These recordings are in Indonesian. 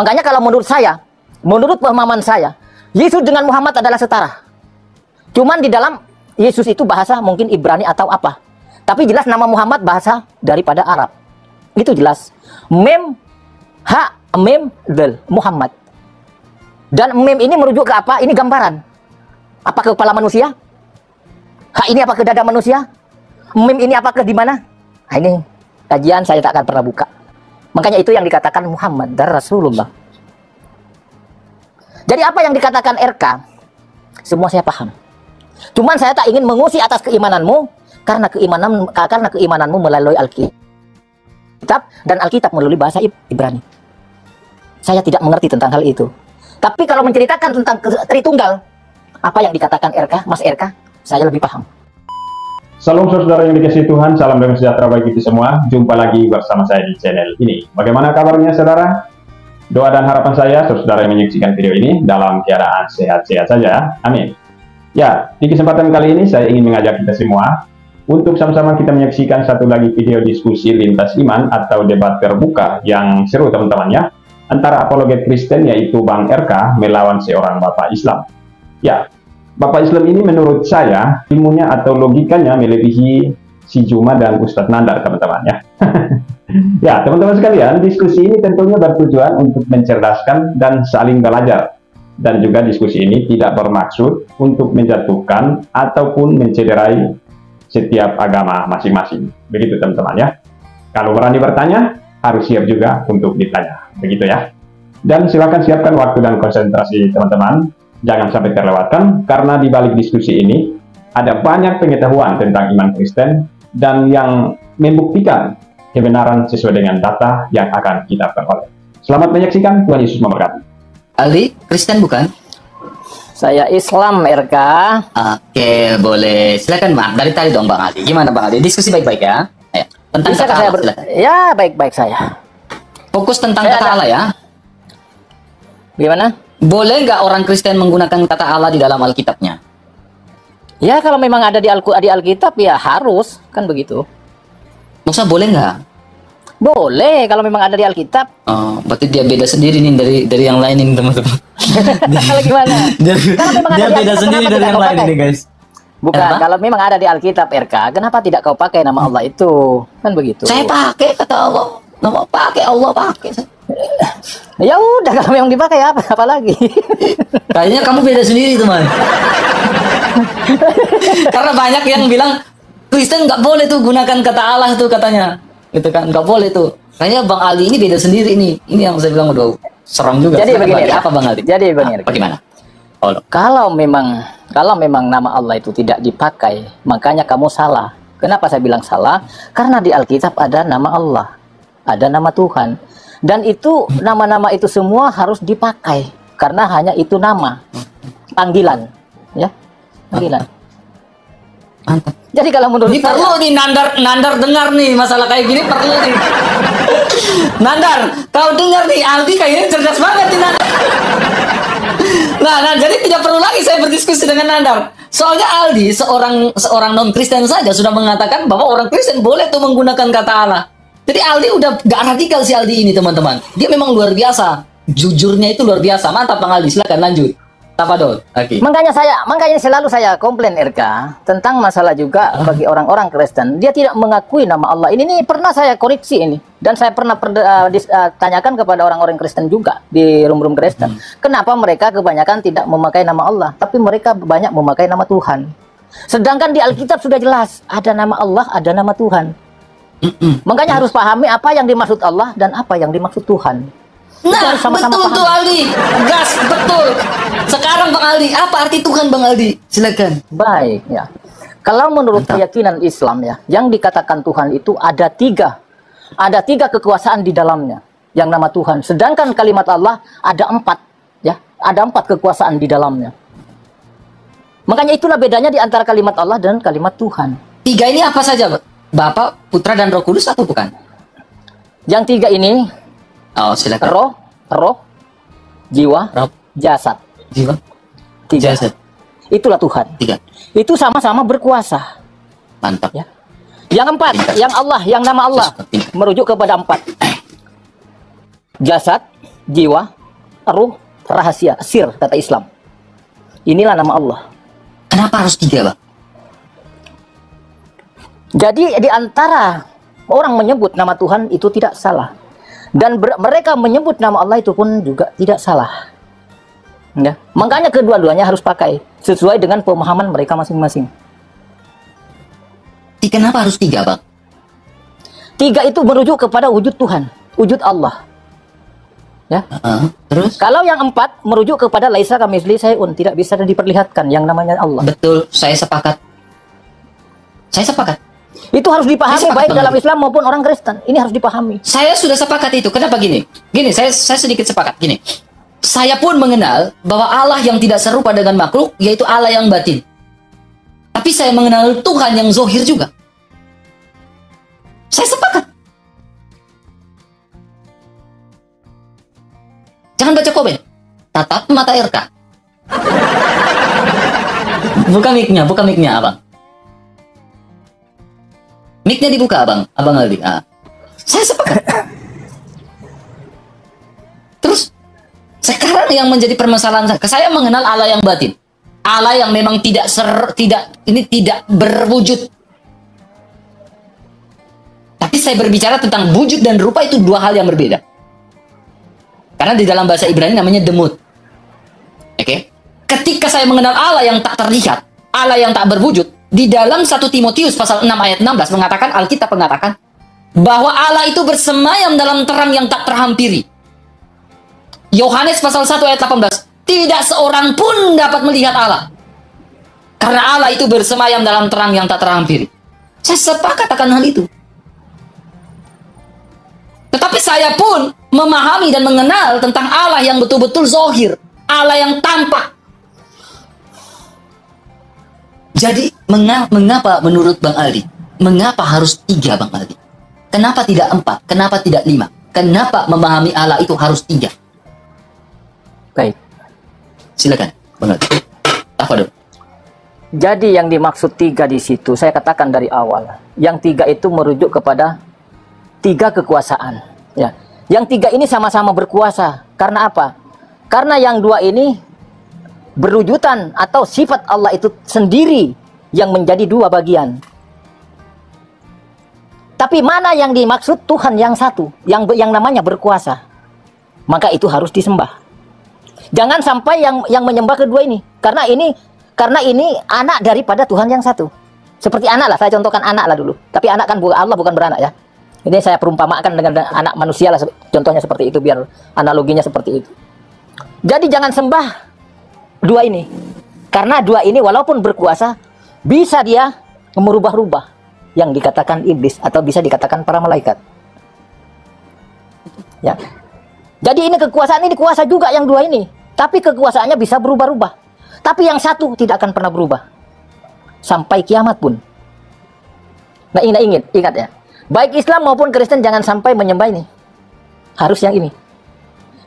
Makanya kalau menurut saya, menurut pemahaman saya, Yesus dengan Muhammad adalah setara. Cuman di dalam Yesus itu bahasa mungkin Ibrani atau apa. Tapi jelas nama Muhammad bahasa daripada Arab. Itu jelas. Mem, ha, mem, del, Muhammad. Dan mem ini merujuk ke apa? Ini gambaran. Apa ke kepala manusia? Ha ini apa ke dada manusia? Mem ini apa ke di mana? Nah, ini kajian saya tak akan pernah buka. Makanya itu yang dikatakan Muhammad dan Rasulullah. Jadi apa yang dikatakan RK, semua saya paham. Cuman saya tak ingin mengusi atas keimananmu, karena keimananmu melalui Alkitab, dan Alkitab melalui bahasa Ibrani. Saya tidak mengerti tentang hal itu. Tapi kalau menceritakan tentang Tritunggal, apa yang dikatakan RK, Mas RK, saya lebih paham. Salam saudara yang dikasihi Tuhan, salam damai sejahtera bagi kita semua. Jumpa lagi bersama saya di channel ini. Bagaimana kabarnya saudara? Doa dan harapan saya saudara yang menyaksikan video ini dalam keadaan sehat-sehat saja. Amin. Ya, di kesempatan kali ini saya ingin mengajak kita semua untuk sama-sama kita menyaksikan satu lagi video diskusi lintas iman atau debat terbuka yang seru teman-teman ya, antara apologet Kristen yaitu Bang RK melawan seorang Bapak Islam. Ya, Bapak Islam ini menurut saya ilmunya atau logikanya melebihi si Juma dan Ustadz Nandar teman-teman ya. Ya teman-teman sekalian, diskusi ini tentunya bertujuan untuk mencerdaskan dan saling belajar. Dan juga diskusi ini tidak bermaksud untuk menjatuhkan ataupun mencederai setiap agama masing-masing. Begitu teman-teman ya. Kalau berani bertanya, harus siap juga untuk ditanya. Begitu ya. Dan silakan siapkan waktu dan konsentrasi teman-teman. Jangan sampai terlewatkan, karena di balik diskusi ini ada banyak pengetahuan tentang iman Kristen dan yang membuktikan kebenaran sesuai dengan data yang akan kita peroleh. Selamat menyaksikan, Tuhan Yesus memberkati. Aldi, Kristen bukan? Saya Islam, RK. Oke, boleh. Silakan Bang, dari tadi dong Bang Aldi. Gimana Bang Aldi? Diskusi baik-baik ya. Ayo. Tentang kata Allah, silakan. Ya, baik-baik saya. Fokus tentang kata Allah ya. Gimana? Boleh nggak orang Kristen menggunakan kata Allah di dalam Alkitabnya? Ya, kalau memang ada di Alkitab ya harus, kan begitu. Maksudnya boleh nggak? Boleh, kalau memang ada di Alkitab. Oh, berarti dia beda sendiri nih dari yang lain ini teman-teman. Kalau gimana? Dia beda sendiri dari yang lain ini guys. Bukan, kenapa? Kalau memang ada di Alkitab RK, kenapa tidak kau pakai nama Allah itu? Kan begitu. Saya pakai kata Allah. Nama pakai Allah pakai. Ya udah, kalau memang dipakai apa lagi? Kayaknya kamu beda sendiri teman. Karena banyak yang bilang Kristen nggak boleh tuh gunakan kata Allah tuh katanya, gitu kan, nggak boleh tuh. Kayaknya Bang Ali ini beda sendiri nih. Ini yang saya bilang udah serem juga. Jadi begini, apa Bang Ali? Jadi begini. Bagaimana? Oh, kalau memang nama Allah itu tidak dipakai, makanya kamu salah. Kenapa saya bilang salah? Karena di Alkitab ada nama Allah, ada nama Tuhan. Dan itu nama-nama itu semua harus dipakai karena hanya itu nama panggilan, ya, panggilan. Mantap. Jadi kalau menurut ini saya, perlu nih Nandar dengar nih masalah kayak gini perlu nih. Nandar, kau dengar nih Aldi kayaknya cerdas banget nih Nandar. Nah, jadi tidak perlu lagi saya berdiskusi dengan Nandar. Soalnya Aldi seorang non Kristen saja sudah mengatakan bahwa orang Kristen boleh tuh menggunakan kata Allah. Jadi Aldi udah gak radikal si Aldi ini teman-teman. Dia memang luar biasa. Jujurnya itu luar biasa. Mantap Bang Aldi, silakan lanjut. Tapadol. Okay. Makanya selalu saya komplain RK tentang masalah juga bagi orang-orang Kristen. Dia tidak mengakui nama Allah. Ini pernah saya koreksi ini. Dan saya pernah tanyakan kepada orang-orang Kristen juga di room-room Kristen. Kenapa mereka kebanyakan tidak memakai nama Allah, tapi mereka banyak memakai nama Tuhan. Sedangkan di Alkitab sudah jelas ada nama Allah, ada nama Tuhan. Makanya harus pahami apa yang dimaksud Allah dan apa yang dimaksud Tuhan. Nah, betul tuh Aldi. Gas, betul. Sekarang Bang Aldi, apa arti Tuhan Bang Aldi? Silakan. Baik ya. Kalau menurut keyakinan Islam ya, yang dikatakan Tuhan itu ada tiga. Ada tiga kekuasaan di dalamnya yang nama Tuhan. Sedangkan kalimat Allah ada 4 ya. Ada 4 kekuasaan di dalamnya. Makanya itulah bedanya di antara kalimat Allah dan kalimat Tuhan. 3 ini apa saja, Bapak, Putra, dan Roh Kudus atau bukan? Yang 3 ini, oh silakan. Roh, jiwa, jasad. Jiwa, 3. jasad. Itulah Tuhan. 3. Itu sama-sama berkuasa. Mantap. Ya. Yang 4, yang Allah, yang nama Allah merujuk kepada 4. Jasad, jiwa, ruh, rahasia, sir, kata Islam. Inilah nama Allah. Kenapa harus 3, Bang? Jadi di antara orang menyebut nama Tuhan itu tidak salah. Dan mereka menyebut nama Allah itu pun juga tidak salah. Ya. Makanya kedua-duanya harus pakai sesuai dengan pemahaman mereka masing-masing. Kenapa harus 3, Bang? 3 itu merujuk kepada wujud Tuhan, wujud Allah. Ya. Terus? Kalau yang 4 merujuk kepada laisa kamitslihi syai'un, tidak bisa diperlihatkan yang namanya Allah. Betul, saya sepakat. Saya sepakat. Itu harus dipahami baik dalam Bang. Islam maupun orang Kristen. Ini harus dipahami. Saya sudah sepakat itu. Kenapa gini? Gini, saya sedikit sepakat. Gini, saya pun mengenal bahwa Allah yang tidak serupa dengan makhluk, yaitu Allah yang batin. Tapi saya mengenal Tuhan yang zohir juga. Saya sepakat. Jangan baca komen. Tatap mata RK. Buka mic-nya, Abang. Mic-nya dibuka, Abang Aldi. Saya sepakat. Terus, sekarang yang menjadi permasalahan saya mengenal Allah yang batin. Allah yang memang tidak berwujud. Tapi saya berbicara tentang wujud dan rupa itu 2 hal yang berbeda. Karena di dalam bahasa Ibrani namanya demut. Oke? Ketika saya mengenal Allah yang tak terlihat, Allah yang tak berwujud, di dalam 1 Timotius pasal 6 ayat 16 mengatakan, Alkitab mengatakan bahwa Allah itu bersemayam dalam terang yang tak terhampiri. Yohanes pasal 1 ayat 18, tidak seorang pun dapat melihat Allah. Karena Allah itu bersemayam dalam terang yang tak terhampiri. Saya sepakat akan hal itu. Tetapi saya pun memahami dan mengenal tentang Allah yang betul-betul zohir. Allah yang tampak. Jadi, mengapa menurut Bang Aldi? Mengapa harus 3, Bang Aldi? Kenapa tidak 4? Kenapa tidak 5? Kenapa memahami Allah itu harus 3? Baik. Silakan, Bang Aldi. Apa dong? Jadi yang dimaksud 3 di situ, saya katakan dari awal. Yang 3 itu merujuk kepada 3 kekuasaan. Ya. Yang 3 ini sama-sama berkuasa. Karena apa? Karena yang 2 ini berwujudan atau sifat Allah itu sendiri yang menjadi 2 bagian. Tapi mana yang dimaksud Tuhan yang 1, yang namanya berkuasa? Maka itu harus disembah. Jangan sampai yang menyembah kedua ini, karena ini anak daripada Tuhan yang 1. Seperti anak lah, saya contohkan anak lah dulu. Tapi anak kan Allah bukan beranak ya. Ini saya perumpamakan dengan anak manusia lah, contohnya seperti itu biar analoginya seperti itu. Jadi jangan sembah 2 ini. Karena 2 ini walaupun berkuasa, bisa dia merubah-rubah yang dikatakan iblis atau bisa dikatakan para malaikat. Ya. Jadi ini kekuasaan ini kuasa juga yang 2 ini. Tapi kekuasaannya bisa berubah-ubah. Tapi yang 1 tidak akan pernah berubah. Sampai kiamat pun. Nah, ingat ya. Baik Islam maupun Kristen jangan sampai menyembah ini. Harus yang ini.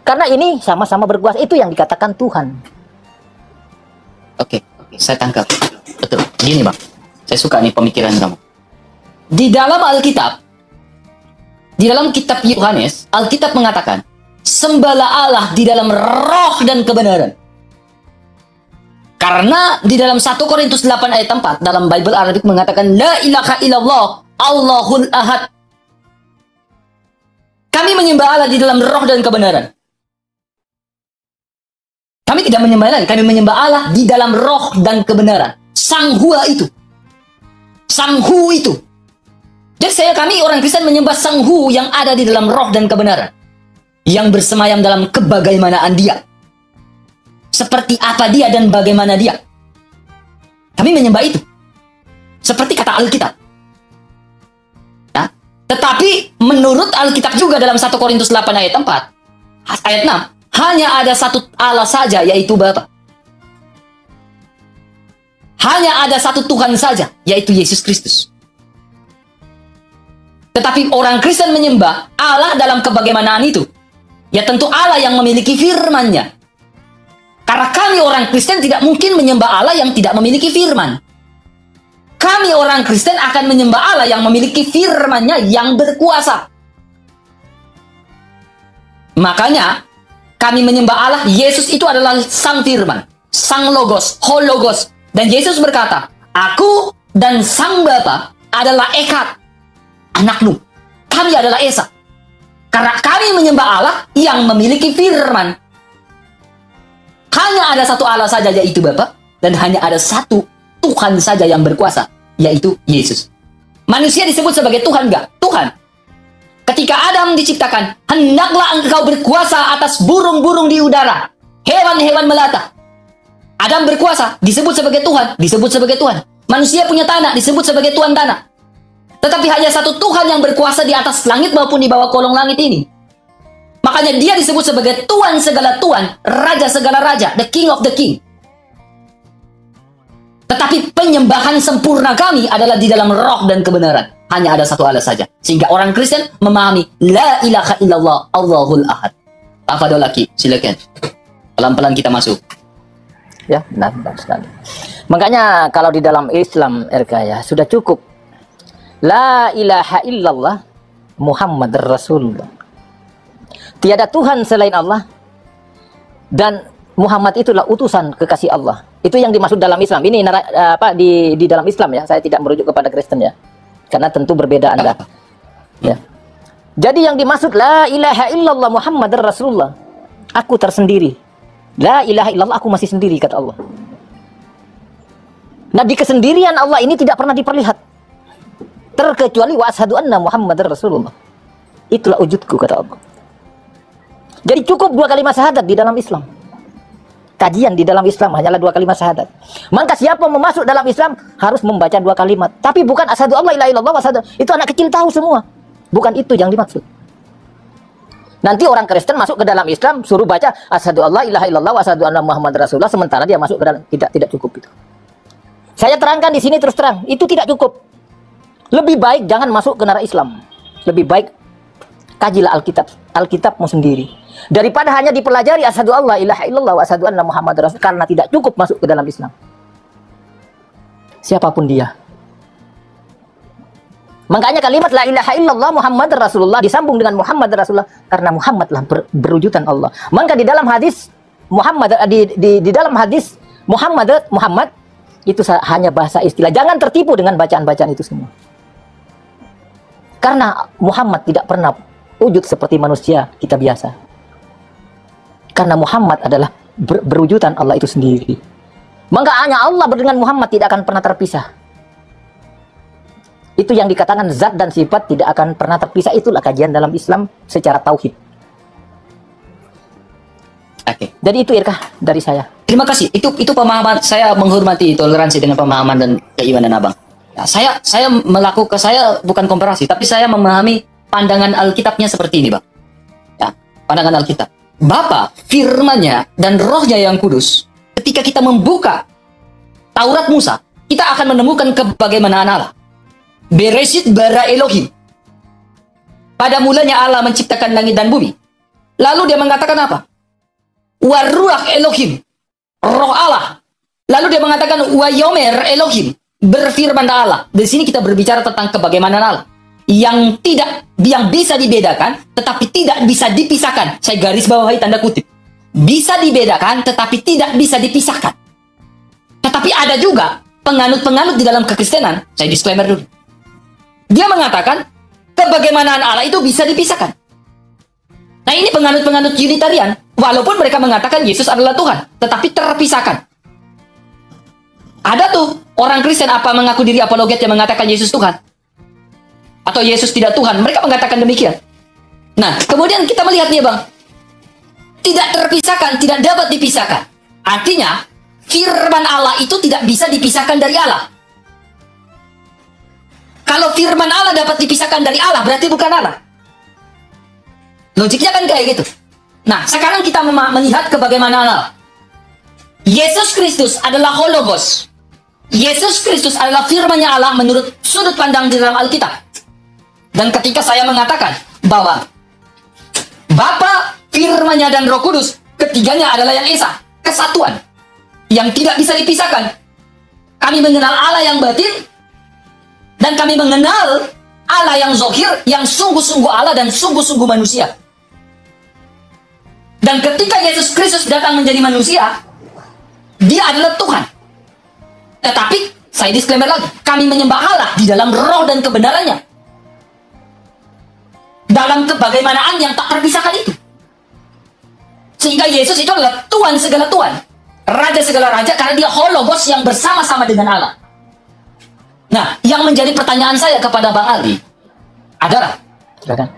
Karena ini sama-sama berkuasa. Itu yang dikatakan Tuhan. Oke, saya tangkap. Betul. Gini, Bang. Saya suka nih pemikiran kamu. Di dalam Alkitab, di dalam kitab Yohanes, Alkitab mengatakan, sembahlah Allah di dalam roh dan kebenaran. Karena di dalam 1 Korintus 8 ayat 4, dalam Bible Arabic mengatakan, La ilaha illallah, Allahul Ahad. Kami menyembah Allah di dalam roh dan kebenaran. Kami tidak menyembah lain, kami menyembah Allah di dalam roh dan kebenaran. Sang Hua itu. Sang Hu itu. Jadi kami orang Kristen menyembah Sang Hu yang ada di dalam roh dan kebenaran. Yang bersemayam dalam kebagaimanaan dia. Seperti apa dia dan bagaimana dia. Kami menyembah itu. Seperti kata Alkitab. Nah, tetapi menurut Alkitab juga dalam 1 Korintus 8 ayat 4. Ayat 6. Hanya ada satu Allah saja, yaitu Bapa. Hanya ada satu Tuhan saja, yaitu Yesus Kristus. Tetapi orang Kristen menyembah Allah dalam kebagaimanaan itu. Ya tentu Allah yang memiliki firman-Nya. Karena kami orang Kristen tidak mungkin menyembah Allah yang tidak memiliki firman. Kami orang Kristen akan menyembah Allah yang memiliki firman-Nya yang berkuasa. Makanya, kami menyembah Allah, Yesus itu adalah Sang Firman, Sang Logos, Hologos. Dan Yesus berkata, aku dan Sang Bapa adalah Echad, anak Nuh. Kami adalah Esa. Karena kami menyembah Allah yang memiliki firman. Hanya ada satu Allah saja, yaitu Bapa. Dan hanya ada satu Tuhan saja yang berkuasa, yaitu Yesus. Manusia disebut sebagai Tuhan enggak? Tuhan. Ketika Adam diciptakan, hendaklah engkau berkuasa atas burung-burung di udara, hewan-hewan melata. Adam berkuasa, disebut sebagai Tuhan, disebut sebagai Tuhan. Manusia punya tanah, disebut sebagai Tuan tanah. Tetapi hanya satu Tuhan yang berkuasa di atas langit maupun di bawah kolong langit ini. Makanya dia disebut sebagai Tuan segala Tuan, Raja segala Raja, the King of the King. Tetapi penyembahan sempurna kami adalah di dalam roh dan kebenaran. Hanya ada satu Allah saja. Sehingga orang Kristen memahami La ilaha illallah Allahul Ahad. Tafadhol Aki, silakan. Pelan-pelan kita masuk. Ya, benar sekali. Makanya kalau di dalam Islam RK ya sudah cukup La ilaha illallah Muhammad Rasulullah. Tiada Tuhan selain Allah, dan Muhammad itulah utusan kekasih Allah. Itu yang dimaksud dalam Islam. Ini di dalam Islam ya. Saya tidak merujuk kepada Kristen ya. Karena tentu berbeda Anda. Ya. Jadi yang dimaksud La ilaha illallah Muhammad Rasulullah, aku tersendiri. La ilaha illallah, aku masih sendiri, kata Allah. Nah, di kesendirian Allah ini tidak pernah diperlihat. Terkecuali wa asyhadu anna Muhammadar Rasulullah. Itulah wujudku, kata Allah. Jadi cukup 2 kalimat syahadat di dalam Islam. Kajian di dalam Islam hanyalah 2 kalimat syahadat. Maka siapa mau masuk dalam Islam harus membaca 2 kalimat. Tapi bukan asyhadu alla ilaha illallah wa asyhadu. Itu anak kecil tahu semua. Bukan itu yang dimaksud. Nanti orang Kristen masuk ke dalam Islam suruh baca asyhadu alla ilaha illallah wa asyhadu anna Muhammadar Rasulullah, sementara dia masuk ke dalam, tidak cukup itu. Saya terangkan di sini terus terang, itu tidak cukup. Lebih baik jangan masuk ke neraka Islam. Lebih baik kajilah Alkitabmu sendiri. Daripada hanya dipelajari asyhadu alla ilaha illallah wa asyhadu anna Muhammadar Rasul, karena tidak cukup masuk ke dalam Islam. Siapapun dia. Makanya kalimat la ilaha illallah Muhammadar Rasulullah disambung dengan Muhammadar Rasulullah karena Muhammadlah berwujudan Allah. Maka di dalam hadis di dalam hadis Muhammad itu hanya bahasa istilah. Jangan tertipu dengan bacaan-bacaan itu semua. Karena Muhammad tidak pernah wujud seperti manusia kita biasa. Karena Muhammad adalah berwujudan Allah itu sendiri. Maka hanya Allah dengan Muhammad tidak akan pernah terpisah. Itu yang dikatakan zat dan sifat tidak akan pernah terpisah. Itulah kajian dalam Islam secara tauhid. Oke. Jadi itu Irkah dari saya. Terima kasih. Itu pemahaman, saya menghormati toleransi dengan pemahaman dan keimanan Abang. Ya, saya bukan komparasi, tapi saya memahami pandangan Alkitabnya seperti ini, Bang. Ya, pandangan Alkitab. Bapa, firman-Nya dan Roh-Nya yang kudus, ketika kita membuka Taurat Musa, kita akan menemukan kebagaimanaan Allah. Bereshit bara Elohim. Pada mulanya Allah menciptakan langit dan bumi. Lalu dia mengatakan apa? Waruach Elohim, Roh Allah. Lalu dia mengatakan Wayomer Elohim, berfirman Allah. Di sini kita berbicara tentang kebagaimanaan Allah yang bisa dibedakan tetapi tidak bisa dipisahkan. Saya garis bawahi tanda kutip. Bisa dibedakan tetapi tidak bisa dipisahkan. Tetapi ada juga penganut-penganut di dalam kekristenan. Saya disclaimer dulu. Dia mengatakan kebagaimanaan Allah itu bisa dipisahkan. Nah, ini penganut-penganut Unitarian, walaupun mereka mengatakan Yesus adalah Tuhan, tetapi terpisahkan. Ada tuh orang Kristen apa mengaku diri apologet yang mengatakan Yesus Tuhan. Atau Yesus tidak Tuhan, mereka mengatakan demikian. Nah, kemudian kita melihat nih Bang, tidak terpisahkan, tidak dapat dipisahkan. Artinya, firman Allah itu tidak bisa dipisahkan dari Allah. Kalau firman Allah dapat dipisahkan dari Allah, berarti bukan Allah. Logiknya kan kayak gitu. Nah, sekarang kita melihat kebagaimanaan Allah. Yesus Kristus adalah Hologos. Yesus Kristus adalah firman-Nya Allah menurut sudut pandang di dalam Alkitab. Dan ketika saya mengatakan bahwa Bapa, firman-Nya dan Roh Kudus, ketiganya adalah yang esa, kesatuan yang tidak bisa dipisahkan. Kami mengenal Allah yang batin dan kami mengenal Allah yang zohir, yang sungguh-sungguh Allah dan sungguh-sungguh manusia. Dan ketika Yesus Kristus datang menjadi manusia, dia adalah Tuhan. Tetapi, saya disclaimer lagi, kami menyembah Allah di dalam roh dan kebenarannya. Dalam kebagaimanaan yang tak terpisahkan itu. Sehingga Yesus itu adalah Tuhan segala Tuhan. Raja segala raja, karena dia hologos yang bersama-sama dengan Allah. Nah, yang menjadi pertanyaan saya kepada Bang Aldi adalah, Silakan.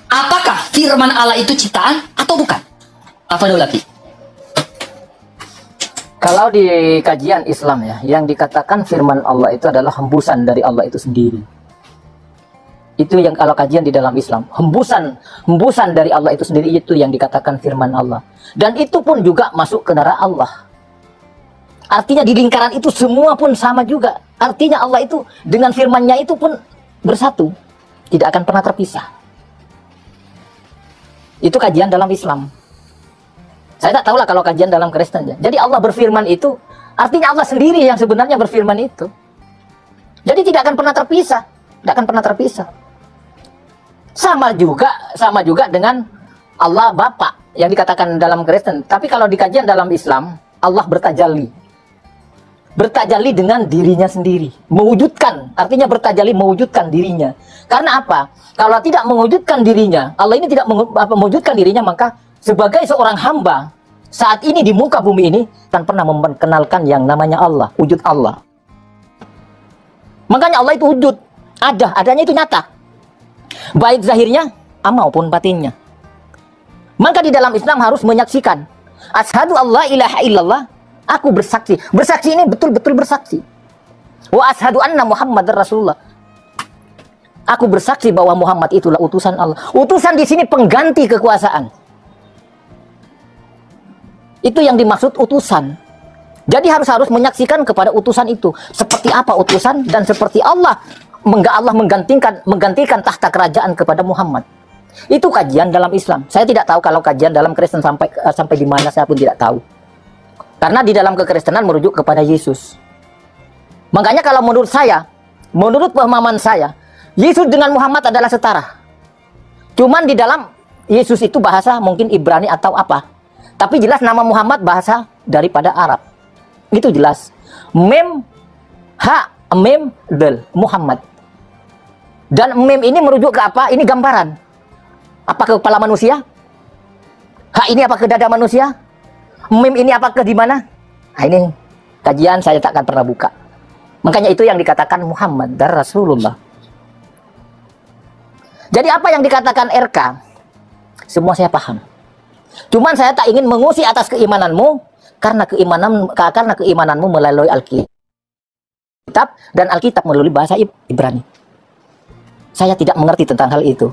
apakah firman Allah itu ciptaan atau bukan? Apa dulu lagi? Kalau di kajian Islam ya, yang dikatakan firman Allah itu adalah hembusan dari Allah itu sendiri. Itu yang kalau kajian di dalam Islam, hembusan dari Allah itu sendiri, itu yang dikatakan firman Allah. Dan itu pun juga masuk ke darah Allah. Artinya di lingkaran itu semua pun sama juga. Artinya Allah itu dengan firman-Nya itu pun bersatu, tidak akan pernah terpisah. Itu kajian dalam Islam. Saya tak tahulah kalau kajian dalam Kristen. Jadi Allah berfirman itu, artinya Allah sendiri yang sebenarnya berfirman itu. Jadi tidak akan pernah terpisah, tidak akan pernah terpisah. Sama juga dengan Allah Bapa yang dikatakan dalam Kristen. Tapi kalau di kajian dalam Islam, Allah bertajalli. Bertajalli dengan dirinya sendiri, mewujudkan, artinya bertajalli mewujudkan dirinya. Karena apa? Kalau tidak mewujudkan dirinya, Allah ini tidak mewujudkan dirinya, maka sebagai seorang hamba saat ini di muka bumi ini tak pernah memperkenalkan yang namanya Allah, wujud Allah. Makanya Allah itu wujud, adanya itu nyata, baik zahirnya maupun batinnya. Maka di dalam Islam harus menyaksikan, asyhadu alla ilaha illallah, aku bersaksi. Bersaksi ini betul-betul bersaksi. Wa asyhadu anna Muhammadar Rasulullah. Aku bersaksi bahwa Muhammad itulah utusan Allah. Utusan di sini pengganti kekuasaan. Itu yang dimaksud utusan. Jadi harus menyaksikan kepada utusan itu. Seperti apa utusan dan seperti Allah menggantikan tahta kerajaan kepada Muhammad. Itu kajian dalam Islam. Saya tidak tahu kalau kajian dalam Kristen sampai di mana, saya pun tidak tahu. Karena di dalam kekristenan merujuk kepada Yesus. Makanya kalau menurut saya, menurut pemahaman saya, Yesus dengan Muhammad adalah setara. Cuman di dalam Yesus itu bahasa mungkin Ibrani atau apa. Tapi jelas nama Muhammad bahasa daripada Arab. Itu jelas. Mem, ha, mem, del, Muhammad. Dan mem ini merujuk ke apa? Ini gambaran. Apa ke kepala manusia? Ha ini apa ke dada manusia? Mem ini apakah di mana? Nah, ini kajian saya tak akan pernah buka. Makanya itu yang dikatakan Muhammad dan Rasulullah. Jadi apa yang dikatakan RK, semua saya paham. Cuman saya tak ingin mengusi atas keimananmu, karena keimananmu melalui Alkitab, dan Alkitab melalui bahasa Ibrani. Saya tidak mengerti tentang hal itu.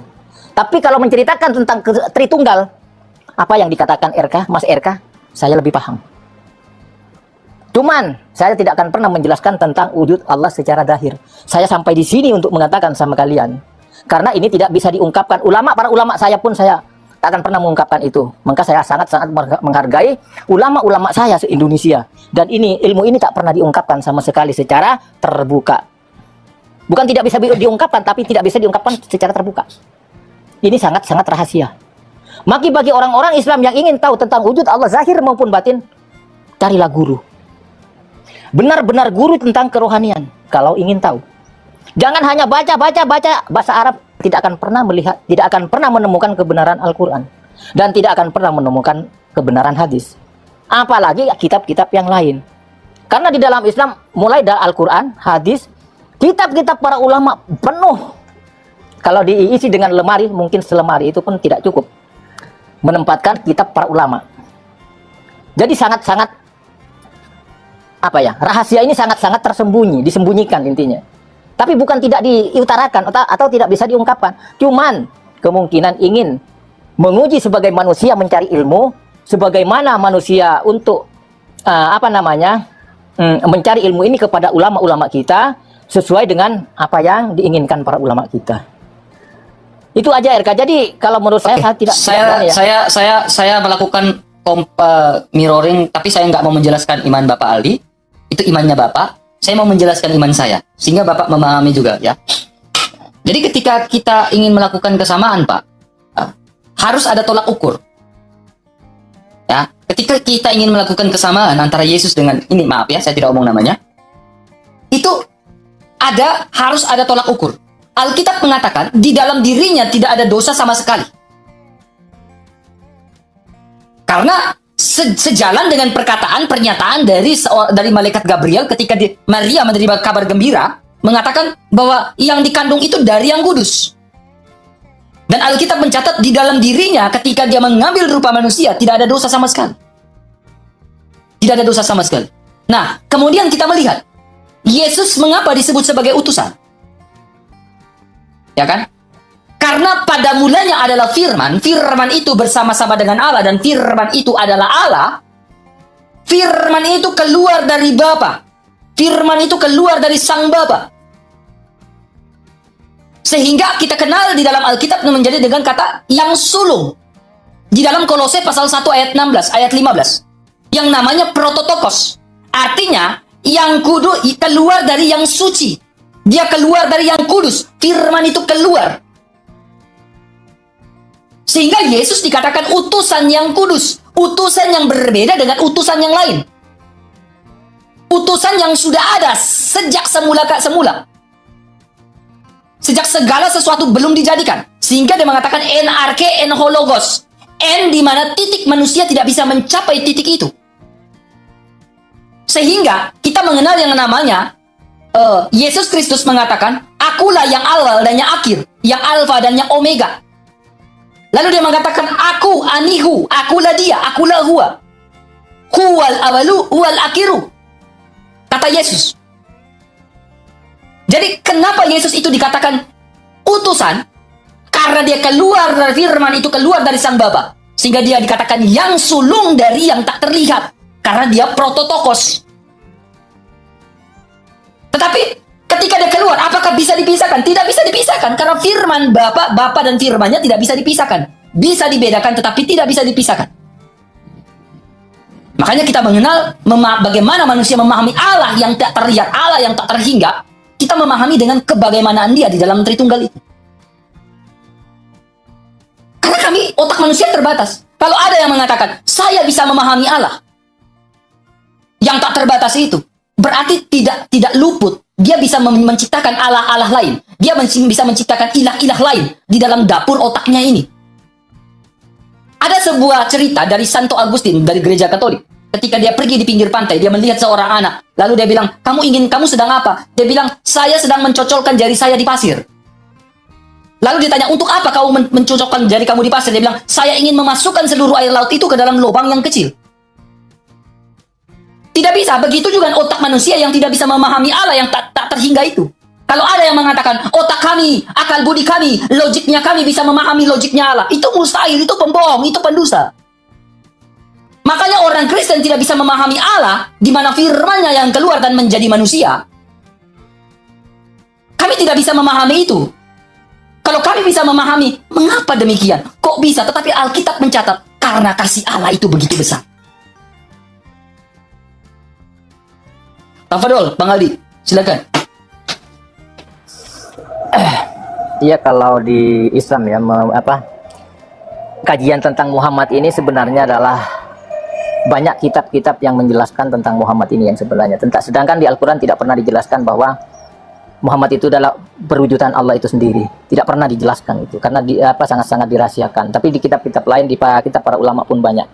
Tapi kalau menceritakan tentang Tritunggal, apa yang dikatakan RK, Mas RK, saya lebih paham. Cuman saya tidak akan pernah menjelaskan tentang wujud Allah secara zahir. Saya sampai di sini untuk mengatakan sama kalian, karena ini tidak bisa diungkapkan. Para ulama saya pun saya tak akan pernah mengungkapkan itu. Maka saya sangat-sangat menghargai ulama-ulama saya se-Indonesia. Dan ilmu ini tak pernah diungkapkan sama sekali secara terbuka. Bukan tidak bisa diungkapkan, tapi tidak bisa diungkapkan secara terbuka. Ini sangat-sangat rahasia. Maka bagi orang-orang Islam yang ingin tahu tentang wujud Allah zahir maupun batin, carilah guru. Benar-benar guru tentang kerohanian kalau ingin tahu. Jangan hanya baca bahasa Arab, tidak akan pernah melihat, tidak akan pernah menemukan kebenaran Al-Qur'an, dan tidak akan pernah menemukan kebenaran hadis. Apalagi kitab-kitab yang lain. Karena di dalam Islam mulai dari Al-Qur'an, hadis, kitab-kitab para ulama penuh. Kalau diisi dengan lemari, mungkin selemari itu pun tidak cukup menempatkan kitab para ulama. Jadi sangat-sangat rahasia ini sangat-sangat tersembunyi, disembunyikan intinya. Tapi bukan tidak diutarakan atau tidak bisa diungkapkan. Cuman kemungkinan ingin menguji sebagai manusia mencari ilmu, sebagaimana manusia untuk mencari ilmu ini kepada ulama-ulama kita sesuai dengan apa yang diinginkan para ulama kita. Itu aja RK. Jadi kalau menurut saya saya melakukan mirroring, tapi saya nggak mau menjelaskan iman Bapak Aldi. Itu imannya Bapak. Saya mau menjelaskan iman saya, sehingga Bapak memahami juga ya. Jadi ketika kita ingin melakukan kesamaan, Pak, harus ada tolak ukur. Ya, ketika kita ingin melakukan kesamaan antara Yesus dengan ini, maaf ya, saya tidak omong namanya. Itu harus ada tolak ukur. Alkitab mengatakan di dalam dirinya tidak ada dosa sama sekali. Karena sejalan dengan pernyataan dari malaikat Gabriel ketika Maria menerima kabar gembira, mengatakan bahwa yang dikandung itu dari Yang Kudus. Dan Alkitab mencatat di dalam dirinya ketika dia mengambil rupa manusia tidak ada dosa sama sekali. Tidak ada dosa sama sekali. Nah, kemudian kita melihat Yesus mengapa disebut sebagai utusan? Ya kan? Karena pada mulanya adalah firman, firman itu bersama-sama dengan Allah dan firman itu adalah Allah. Firman itu keluar dari Bapa. Firman itu keluar dari Sang Bapa. Sehingga kita kenal di dalam Alkitab menjadi dengan kata yang sulung. Di dalam Kolose pasal 1 ayat 16, ayat 15. Yang namanya prototokos. Artinya, yang kudus keluar dari yang suci. Dia keluar dari yang kudus. Firman itu keluar. Sehingga Yesus dikatakan utusan yang kudus. Utusan yang berbeda dengan utusan yang lain. Utusan yang sudah ada sejak semula. Sejak segala sesuatu belum dijadikan. Sehingga dia mengatakan en arche en hologos. En di mana titik manusia tidak bisa mencapai titik itu. Sehingga kita mengenal yang namanya Yesus Kristus mengatakan, akulah yang awal dan yang akhir, yang alfa dan yang omega. Lalu dia mengatakan, aku anihu, akulah dia, akulah huwa. Huwal awalu, huwal akhiru. Kata Yesus. Jadi kenapa Yesus itu dikatakan utusan? Karena dia keluar dari firman itu, keluar dari Sang Bapa. Sehingga dia dikatakan yang sulung dari yang tak terlihat. Karena dia prototokos. Tetapi ketika dia keluar, apakah bisa dipisahkan? Tidak bisa dipisahkan. Karena firman Bapa dan firmannya tidak bisa dipisahkan. Bisa dibedakan tetapi tidak bisa dipisahkan. Makanya kita mengenal bagaimana manusia memahami Allah yang tak terlihat, Allah yang tak terhingga. Kita memahami dengan kebagaimanaan dia di dalam Tritunggal itu. Karena otak manusia terbatas. Kalau ada yang mengatakan, saya bisa memahami Allah yang tak terbatas itu, berarti tidak luput. Dia bisa menciptakan Allah-Allah lain. Dia bisa menciptakan ilah-ilah lain di dalam dapur otaknya ini. Ada sebuah cerita dari Santo Agustin dari Gereja Katolik. Ketika dia pergi di pinggir pantai, dia melihat seorang anak. Lalu dia bilang, kamu sedang apa? Dia bilang, saya sedang mencocokkan jari saya di pasir. Lalu ditanya, untuk apa kamu mencocokkan jari kamu di pasir? Dia bilang, saya ingin memasukkan seluruh air laut itu ke dalam lubang yang kecil. Tidak bisa. Begitu juga otak manusia yang tidak bisa memahami Allah yang tak terhingga itu. Kalau ada yang mengatakan, otak kami, akal budi kami, logiknya kami bisa memahami logiknya Allah. Itu mustahil, itu pembohong, itu pendusta. Makanya orang Kristen tidak bisa memahami Allah, di mana firman-Nya yang keluar dan menjadi manusia. Kami tidak bisa memahami itu. Kalau kami bisa memahami, mengapa demikian? Kok bisa? Tetapi Alkitab mencatat, karena kasih Allah itu begitu besar. Tafadol, Bang Aldi, silakan. Iya, kalau di Islam ya, kajian tentang Muhammad ini sebenarnya adalah banyak kitab-kitab yang menjelaskan tentang Muhammad ini yang sebenarnya. Sedangkan di Al-Quran tidak pernah dijelaskan bahwa Muhammad itu adalah perwujudan Allah itu sendiri. Tidak pernah dijelaskan itu, karena sangat-sangat dirahasiakan. Tapi di kitab-kitab lain, di kitab para ulama pun banyak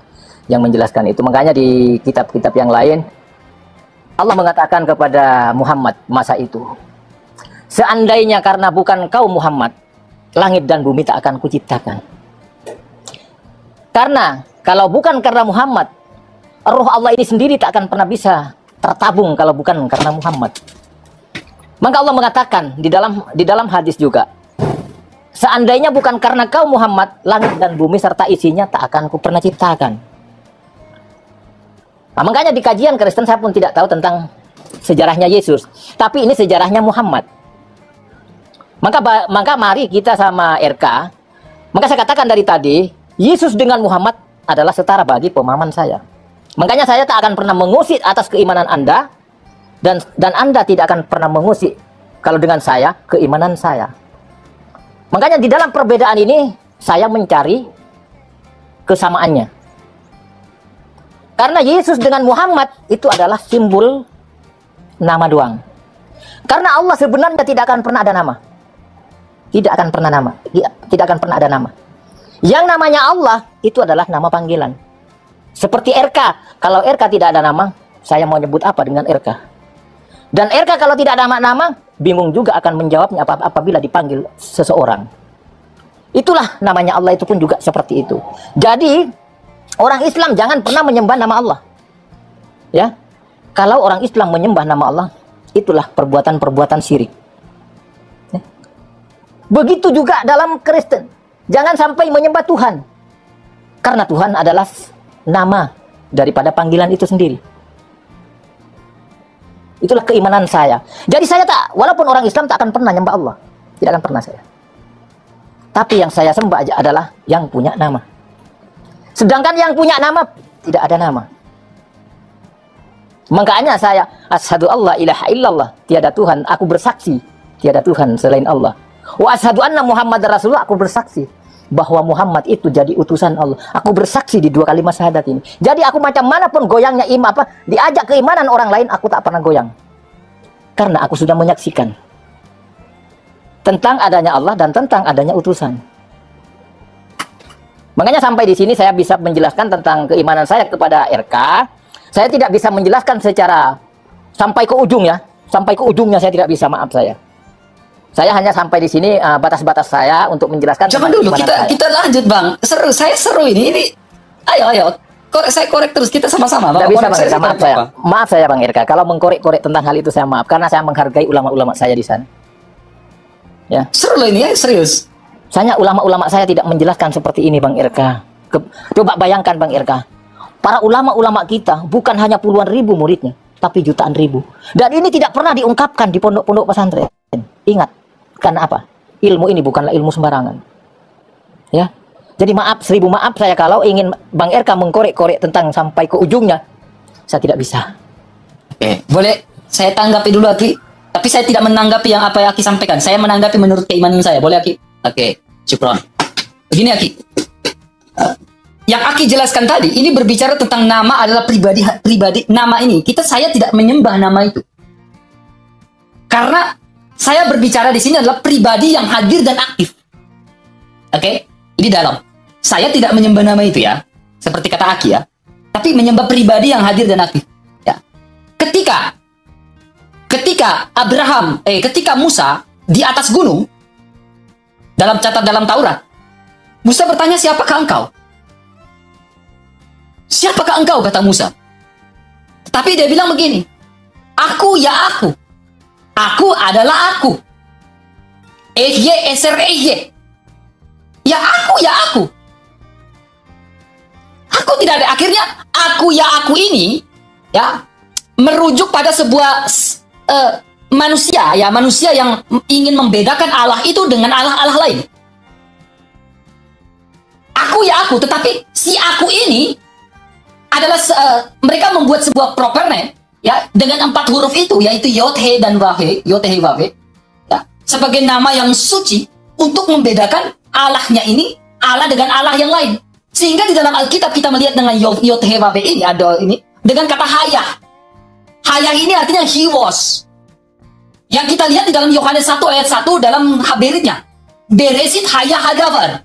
yang menjelaskan itu. Makanya di kitab-kitab yang lain, Allah mengatakan kepada Muhammad masa itu, seandainya karena bukan kau Muhammad, langit dan bumi tak akan kuciptakan. Karena kalau bukan karena Muhammad, Roh Allah ini sendiri tak akan pernah bisa tertabung kalau bukan karena Muhammad. Maka Allah mengatakan di dalam hadis juga, seandainya bukan karena kau Muhammad, langit dan bumi serta isinya tak akan ku pernah ciptakan. Nah, makanya di kajian Kristen saya pun tidak tahu tentang sejarahnya Yesus, tapi ini sejarahnya Muhammad. Maka mari kita sama RK, maka saya katakan dari tadi, Yesus dengan Muhammad adalah setara bagi pemahaman saya. Makanya saya tak akan pernah mengusik atas keimanan Anda, dan Anda tidak akan pernah mengusik kalau dengan saya keimanan saya. Makanya di dalam perbedaan ini saya mencari kesamaannya. Karena Yesus dengan Muhammad itu adalah simbol nama doang. Karena Allah sebenarnya tidak akan pernah ada nama. Tidak akan pernah nama. Tidak akan pernah ada nama. Yang namanya Allah itu adalah nama panggilan. Seperti RK. Kalau RK tidak ada nama, saya mau nyebut apa dengan RK? Dan RK kalau tidak ada nama, bingung juga akan menjawabnya apabila dipanggil seseorang. Itulah namanya Allah, itu pun juga seperti itu. Jadi orang Islam jangan pernah menyembah nama Allah. Ya, kalau orang Islam menyembah nama Allah, itulah perbuatan-perbuatan syirik. Ya. Begitu juga dalam Kristen, jangan sampai menyembah Tuhan, karena Tuhan adalah nama daripada panggilan itu sendiri. Itulah keimanan saya. Jadi saya tak, walaupun orang Islam tak akan pernah nyembah Allah, tidak akan pernah saya. Tapi yang saya sembah aja adalah yang punya nama. Sedangkan yang punya nama tidak ada nama. Makanya saya asyhadu alla ilaha illallah, tiada Tuhan, aku bersaksi tiada Tuhan selain Allah. Wa asyhadu anna Muhammadar Rasulullah, aku bersaksi bahwa Muhammad itu jadi utusan Allah. Aku bersaksi di dua kalimat syahadat ini. Jadi aku macam manapun goyangnya diajak keimanan orang lain, aku tak pernah goyang. Karena aku sudah menyaksikan tentang adanya Allah dan tentang adanya utusan. Makanya sampai di sini saya bisa menjelaskan tentang keimanan saya kepada RK. Saya tidak bisa menjelaskan secara sampai ke ujung ya. Sampai ke ujungnya saya tidak bisa, maaf saya. Saya hanya sampai di sini batas-batas saya untuk menjelaskan. Jangan dulu, kita lanjut Bang. Seru, saya seru ini. Ayo. Saya korek terus, kita sama-sama. Tidak bisa Bang Irka, maaf saya. Maaf saya Bang Irka, kalau mengkorek-korek tentang hal itu saya maaf, karena saya menghargai ulama-ulama saya di sana. Ya. Seru loh ini ya, serius. Saya ulama-ulama saya tidak menjelaskan seperti ini Bang Irka. Coba bayangkan Bang Irka, para ulama-ulama kita bukan hanya puluhan ribu muridnya, tapi jutaan ribu. Dan ini tidak pernah diungkapkan di pondok-pondok pesantren. Ingat, karena apa? Ilmu ini bukanlah ilmu sembarangan. Ya. Jadi maaf, 1000 maaf saya kalau ingin Bang RK mengkorek-korek tentang sampai ke ujungnya, saya tidak bisa. Oke, boleh saya tanggapi dulu Aki. Tapi saya tidak menanggapi yang apa yang Aki sampaikan. Saya menanggapi menurut keimanan saya. Boleh Aki? Oke, syukron. Begini Aki. Yang Aki jelaskan tadi, ini berbicara tentang nama adalah pribadi nama ini. Saya tidak menyembah nama itu. Karena saya berbicara di sini adalah pribadi yang hadir dan aktif. Oke? Ini dalam. Saya tidak menyembah nama itu ya. Seperti kata Aki ya. Tapi menyembah pribadi yang hadir dan aktif. Ya. Ketika Musa di atas gunung, dalam Taurat, Musa bertanya, siapakah engkau? Siapakah engkau, kata Musa. Tapi dia bilang begini, aku ya aku. Aku adalah aku. Ehye eser ehye. Ya aku. Aku tidak ada. Akhirnya aku ya aku ini ya merujuk pada sebuah manusia yang ingin membedakan Allah itu dengan Allah-Allah lain. Aku ya aku, tetapi si aku ini adalah mereka membuat sebuah proper name ya dengan 4 huruf itu, yaitu Yod He dan Wahe, ya, sebagai nama yang suci untuk membedakan Allahnya ini Allah dengan Allah yang lain. Sehingga di dalam Alkitab kita melihat dengan Yod He Wahe ini ada ini dengan kata Hayah. Hayah ini artinya he was. Yang kita lihat di dalam Yohanes 1 ayat 1 dalam Haberitnya. Beresit Hayah Hadavar.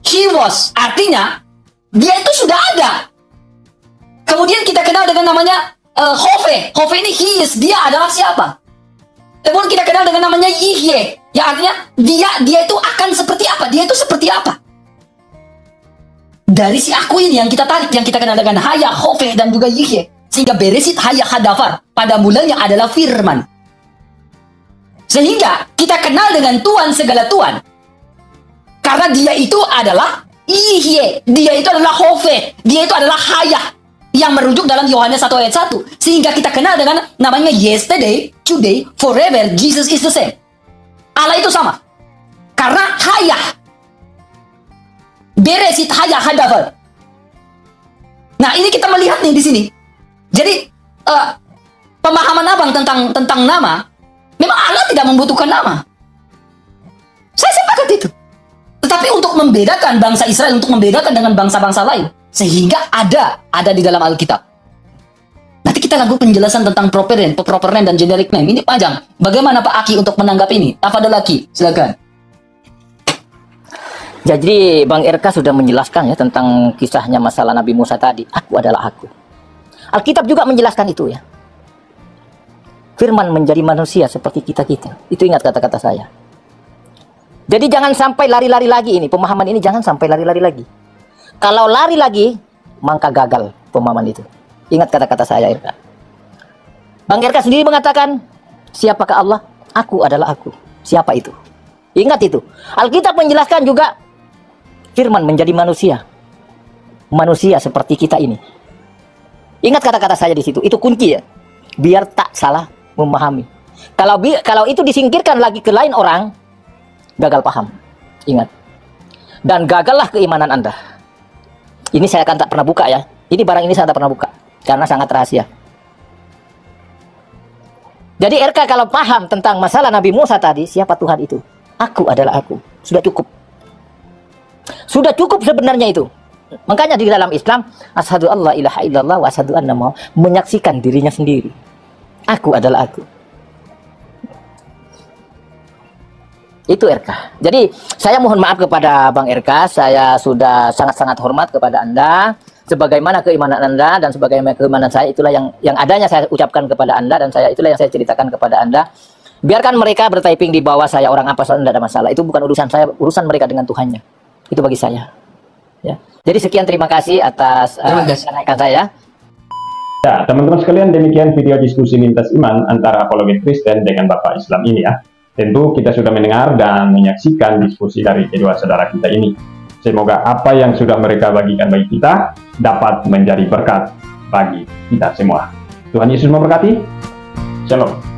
He was artinya dia itu sudah ada. Kemudian kita kenal dengan namanya Hove. Hove ini he is, dia adalah siapa? Kemudian kita kenal dengan namanya Yihye, yang artinya dia itu akan seperti apa? Dia itu seperti apa? Dari si aku ini yang kita tarik, yang kita kenal dengan Haya, Hove, dan juga Yihye. Sehingga Beresit Haya Hadafar, pada mulanya adalah firman. Sehingga kita kenal dengan Tuhan segala Tuhan. Karena dia itu adalah Yihye, dia itu adalah Hove, dia itu adalah Haya. Yang merujuk dalam Yohanes 1 ayat 1. Sehingga kita kenal dengan namanya yesterday, today, forever, Jesus is the same. Allah itu sama. Karena Hayah. Beresit Hayah Hadavar. Nah, ini kita melihat nih di sini. Jadi, pemahaman abang tentang nama, memang Allah tidak membutuhkan nama. Saya sepakat itu. Tetapi untuk membedakan bangsa Israel, untuk membedakan dengan bangsa-bangsa lain, sehingga ada di dalam Alkitab. Nanti kita lakukan penjelasan tentang proper name dan generic name. Ini panjang. Bagaimana Pak Aki untuk menanggapi ini? Tafadhol Aki, silakan. Jadi Bang RK sudah menjelaskan ya tentang kisahnya masalah Nabi Musa tadi. Aku adalah aku. Alkitab juga menjelaskan itu ya. Firman menjadi manusia seperti kita-kita. Itu ingat kata-kata saya. Jadi jangan sampai lari-lari lagi ini. Pemahaman ini jangan sampai lari-lari lagi. Kalau lari lagi, maka gagal pemahaman itu. Ingat kata-kata saya, RK. Bang RK sendiri mengatakan, siapakah Allah? Aku adalah aku. Siapa itu? Ingat itu. Alkitab menjelaskan juga, firman menjadi manusia. Manusia seperti kita ini. Ingat kata-kata saya di situ. Itu kunci ya. Biar tak salah memahami. Kalau itu disingkirkan lagi ke lain orang, gagal paham. Ingat. Dan gagallah keimanan Anda. Ini saya akan tak pernah buka ya. Ini barang ini saya tak pernah buka. Karena sangat rahasia. Jadi RK kalau paham tentang masalah Nabi Musa tadi, siapa Tuhan itu? Aku adalah aku. Sudah cukup. Sudah cukup sebenarnya itu. Makanya di dalam Islam, asyhadu alla ilaha illallah wa asyhadu anna Muhammad, menyaksikan dirinya sendiri. Aku adalah aku. Itu RK. Jadi saya mohon maaf kepada Bang RK, saya sudah sangat-sangat hormat kepada Anda. Sebagaimana keimanan Anda dan sebagaimana keimanan saya, itulah yang adanya saya ucapkan kepada Anda, dan itulah yang saya ceritakan kepada Anda. Biarkan mereka bertyping di bawah saya orang apa, soal tidak ada masalah. Itu bukan urusan saya, urusan mereka dengan Tuhannya. Itu bagi saya. Ya. Jadi sekian, terima kasih atas kenaikan saya. Ya, teman-teman sekalian, demikian video diskusi lintas iman antara apologet Kristen dengan Bapak Islam ini ya. Tentu kita sudah mendengar dan menyaksikan diskusi dari kedua saudara kita ini. Semoga apa yang sudah mereka bagikan bagi kita dapat menjadi berkat bagi kita semua. Tuhan Yesus memberkati. Shalom.